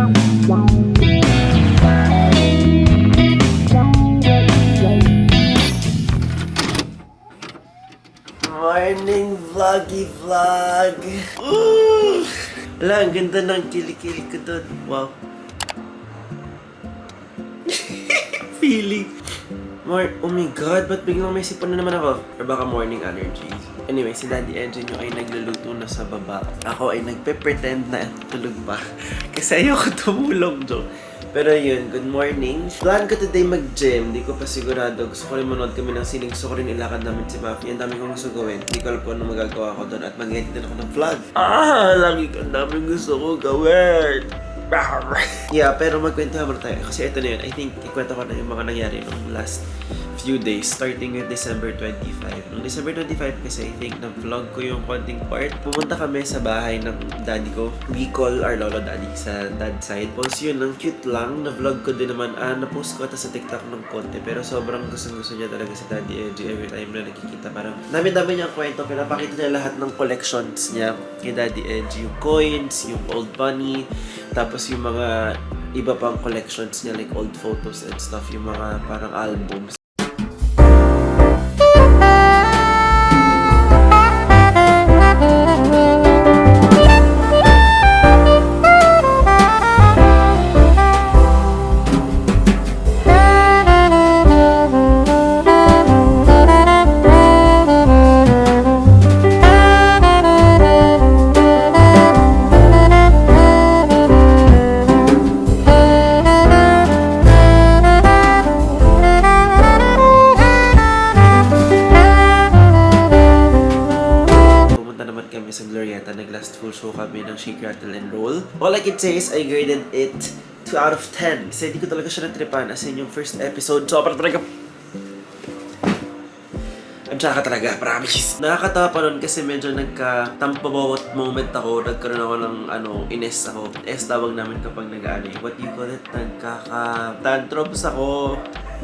Morning vloggy vlog! Wala, ang ganda ng kilikili ko doon. Wow. Feeling. Oh my God, ba't biglang may sipon na naman ako? Or baka morning allergies. Anyway, si Daddy Engine yung ay nagluluto na sa baba. Ako ay nagpe-pretend na tulog pa. Kasi ayoko tumulong, Joe. Pero yun, good morning. Plan ko today mag-gym. Hindi ko pa sigurado. Gusto ko rin manood kami ng sining. Gusto ko rin ilakad namin si Muffy. Ang dami kong gusto gawin. Hindi ko alam kung ano magagawa ko doon. At mag-edit din ako ng vlog. Lagi ang daming gusto ko gawin. Yeah, pero magkwentuhan muna tayo. Kasi ito na yun. I think ikwento ko na yung mga nangyari nung last few days. Starting with December 25. Nung December 25 kasi I think na-vlog ko yung konting part. Pumunta kami sa bahay ng daddy ko. We call our lolo daddy sa dad side. Once yun, ang cute lang. Na-vlog ko din naman. Na-post ko ata sa TikTok ng konti. Pero sobrang gusto niya talaga si Daddy Edgy every time na nakikita. Parang dami-dami niyang kwento. Pinapakita niya lahat ng collections niya kay Daddy Edgy. Yung coins, yung old bunny, tapos yung mga iba pang collections niya like old photos and stuff. Yung mga parang albums. Sa Glorieta, nag-last full show kami ng Shake, Rattle, and Roll. All I can say is I graded it 2 out of 10. Kasi hindi ko talaga siya natripan. As in, yung first episode, sobrang talaga... Ang tsaka talaga, promise. Nakakatawa pa nun kasi medyo nagka-tampabawat moment ako. Nagkaroon ako ng, ines ako. Tawag namin kapag what do you call it? Nagkaka-tantrums ako.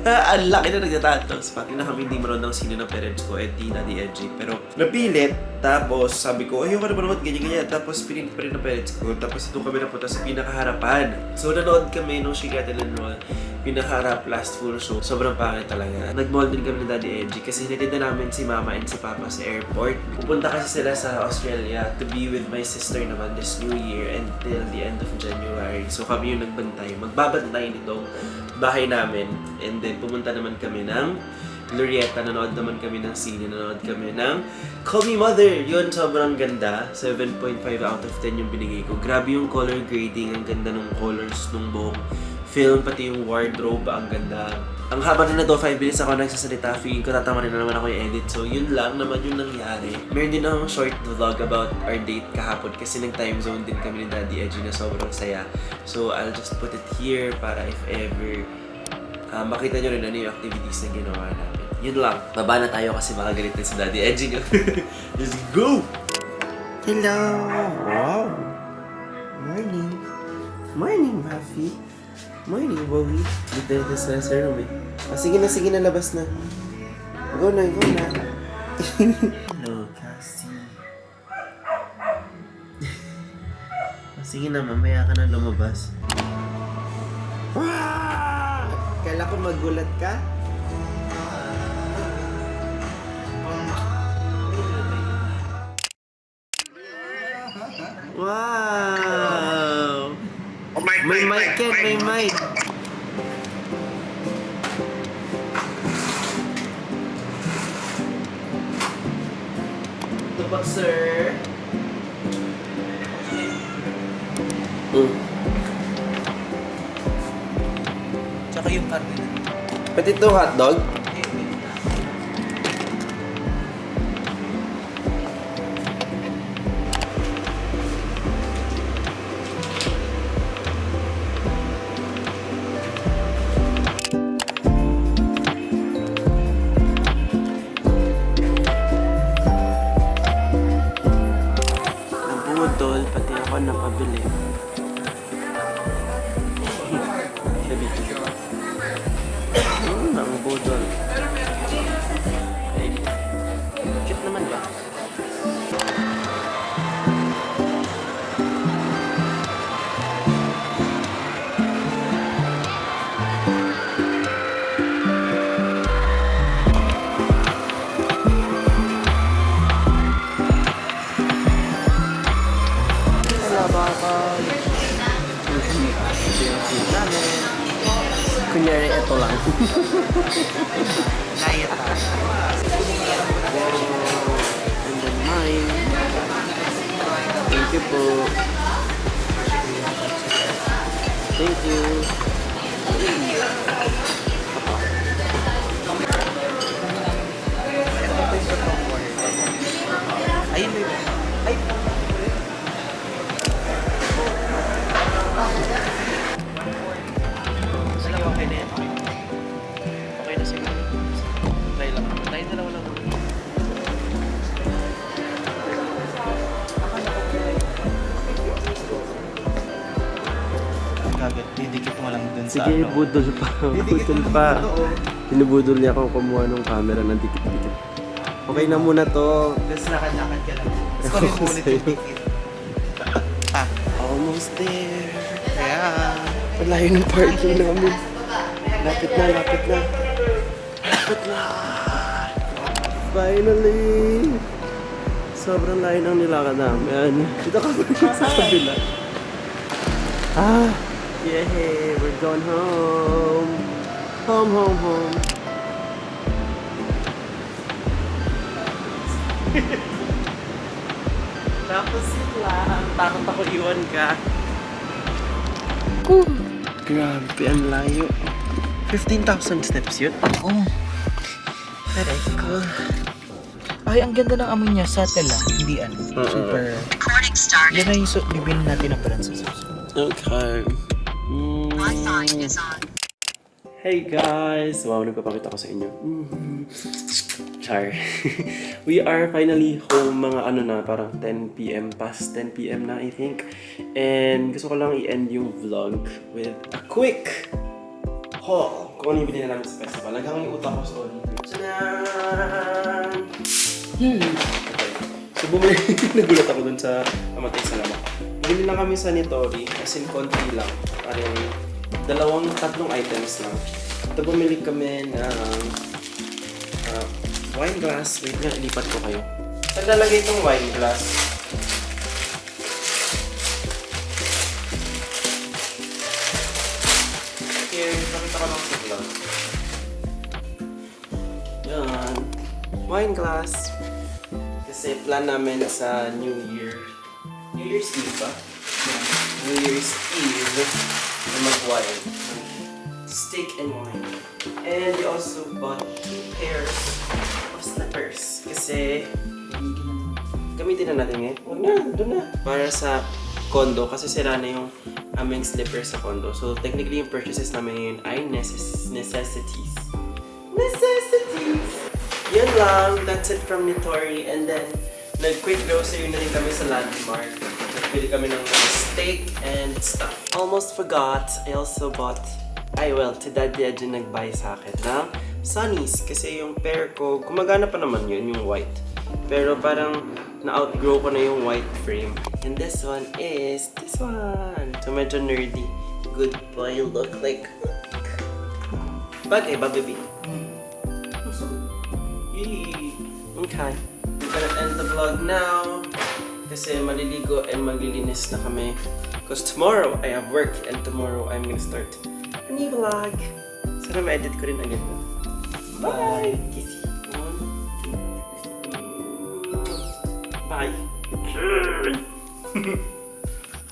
Ang laki na nagtatantrums. Pati na kami hindi manood ng sino ng parents ko, Daddy Edgy. Pero napilit. Tapos sabi ko, ayoko na manood, ganyan-ganyan. Tapos pinilit pa rin ng parents ko. Tapos ito kami napunta sa pinakaharapan. So nanood kami nung Shake, Rattle, and Roll. Pinakaharap, last full show. Sobrang pangit talaga. Nag-mall din kami ng Daddy Edgy kasi hinatid na namin si Mama and si Papa sa airport. Pupunta kasi sila sa Australia to be with my sister naman this New Year until the end of January. So kami yung nagbantay. Magbabantay nitong bahay namin. And then pumunta naman kami ng Glorieta. Nanood naman kami ng sine. Nanood kami ng Call Me Mother. Yun, sobrang ganda. 7.5 out of 10 yung binigay ko. Grabe yung color grading. Ang ganda ng colors ng buong film, pati yung wardrobe, ang ganda. Ang haba na to, 5 minutes ako nagsasalita. Feeling ko tatama na naman ako yung edit. So yun lang naman yung nangyari. Meron din akong short vlog about our date kahapon kasi nag-time zone din kami ni Daddy Edgy na sobrang saya. So I'll just put it here para if ever makita nyo rin ano yung activities na ginawa namin. Yun lang. Baba na tayo kasi baka galit din si Daddy Edgy. Let's go! Hello! Wow! Morning! Morning, Muffy! Morning, Bowie. Dito na sa room eh. Sige na, labas na. Go na. Hello, Cassie. Sige na, mamaya ka na lumabas. Kala ko magulat ka? Wow! May mic yan, may mic. Ito po, sir. Tsaka yung karne. Pati itong hotdog? Pati ako napabili. Sabi ko. Ang budol. Cute naman ba? Kunyari, ito lang. Diet pa. And then mine. Thank you po. Thank you. Ayun na yun. Ay, sige, okay na yan. Okay na siguro. Try lang. Try dalawa lang. Gagat, didikit mo lang dun sa Sige, budol pa. Budol pa. Binubudol niya akong kumuha ng camera ng dikit-dikit. Okay na muna to. Tapos lakad-lakad ka lang. Tapos kunin mo ulit yung dikit. Ah, Almost there. kaya... Malayo ng parking namin. Lapit na, lapit na. Lapit na. Finally! Sobrang layo ng nilakad namin. Dito ka pa sa kabila. Ah! Yay! We're going home! Home, home, home! Tapos sila. Takot ako iwan ka. Grabe, ang layo. 15,000 steps yun. Oo. Aray ko. Ay, ang ganda ng amoy niya. Subtle lang. Hindi ano. Super... Yan na yung bibinin natin ang parang sa susunod. Okay. Hey guys! Wow, nagpapakita ko sa inyo. Char. We are finally home mga ano na, parang 10 p.m. past 10 p.m. na I think. And gusto ko lang i-end yung vlog with a quick haul. Kung ano yung binili namin sa festival. Naghangang yung utak ko sa Oliver. Tadaan! Okay. So bumili, nagulat ako dun sa Amatay sa Lamak. Bumili lang kami sa Nitori, as in konti lang. Parang tatlong items lang. Ito bumili kami ng wine glass. Wait nga, ilipat ko kayo. Saan lalagay itong wine glass? Here, pakita ko lang sa vlog. Yan. Wine glass. Kasi plan namin sa New Year's Eve ba? New Year's Eve na mag-wine. Steak and wine. And we also bought 2 pairs of slippers. Kasi gamitin na natin ngayon. Huwag na, doon na. Para sa condo kasi sira na yung aming slippers sa condo. So technically yung purchases namin ngayon ay necessities. Necessities! Yun lang. That's it from Nitori. And then, nag-quick grocery na rin kami sa Landmark. Nagbili kami ng steak and stuff. Almost forgot. I also bought to Daddy Edge nag-buy sa akin ng Sunnies. Kasi yung pair ko, gumagana pa naman yun, yung white. Pero parang na-outgrow ko na yung white frame. And this one is this one. So medyo nerdy. Good boy look like. Bagay ba, baby? Yee. Okay. I'm gonna end the vlog now. Kasi maliligo and maglilinis na kami. Because tomorrow I have work and tomorrow I'm gonna start a new vlog. Sana ma-edit ko rin agad na. Bye! Kissy. 1, 2, 3. Bye!